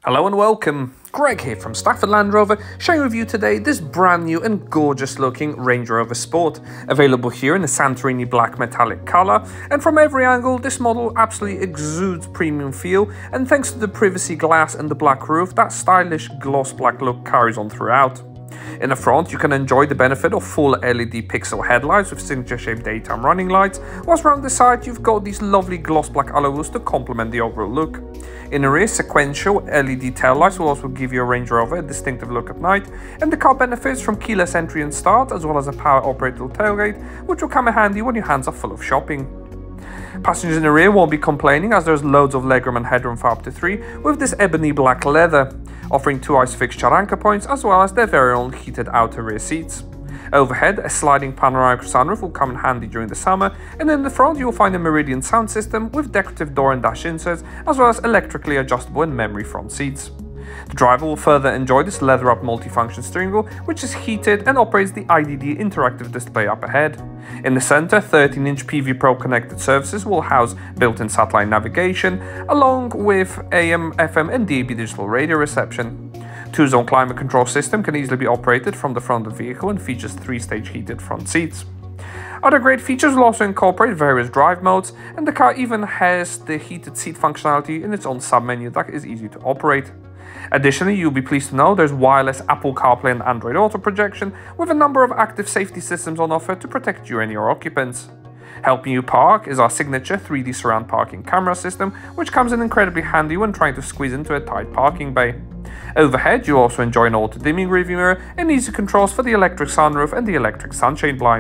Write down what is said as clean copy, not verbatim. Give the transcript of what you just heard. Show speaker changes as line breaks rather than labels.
Hello and welcome, Greg here from Stafford Land Rover, sharing with you today this brand new and gorgeous looking Range Rover Sport, available here in the Santorini black metallic colour, and from every angle this model absolutely exudes premium feel, and thanks to the privacy glass and the black roof, that stylish gloss black look carries on throughout. In the front, you can enjoy the benefit of full LED pixel headlights with signature-shaped daytime running lights, whilst around the side you've got these lovely gloss black alloy wheels to complement the overall look. In the rear, sequential LED taillights will also give your Range Rover a distinctive look at night, and the car benefits from keyless entry and start, as well as a power-operated tailgate, which will come in handy when your hands are full of shopping. Passengers in the rear won't be complaining, as there's loads of legroom and headroom for up to 3 with this ebony black leather, offering 2 ISOFIX anchor points as well as their very own heated outer rear seats. Overhead, a sliding panoramic sunroof will come in handy during the summer, and in the front you will find a Meridian sound system with decorative door and dash inserts, as well as electrically adjustable and memory front seats. The driver will further enjoy this leather-up multifunction steering wheel, which is heated and operates the IDD interactive display up ahead. In the center, 13-inch PV Pro connected surfaces will house built-in satellite navigation, along with AM, FM and DAB digital radio reception. 2-zone climate control system can easily be operated from the front of the vehicle and features 3-stage heated front seats. Other great features will also incorporate various drive modes, and the car even has the heated seat functionality in its own sub-menu that is easy to operate. Additionally, you'll be pleased to know there's wireless Apple CarPlay and Android Auto projection, with a number of active safety systems on offer to protect you and your occupants. Helping you park is our signature 3D surround parking camera system, which comes in incredibly handy when trying to squeeze into a tight parking bay. Overhead, you also enjoy an auto-dimming rearview mirror and easy controls for the electric sunroof and the electric sunshade blind.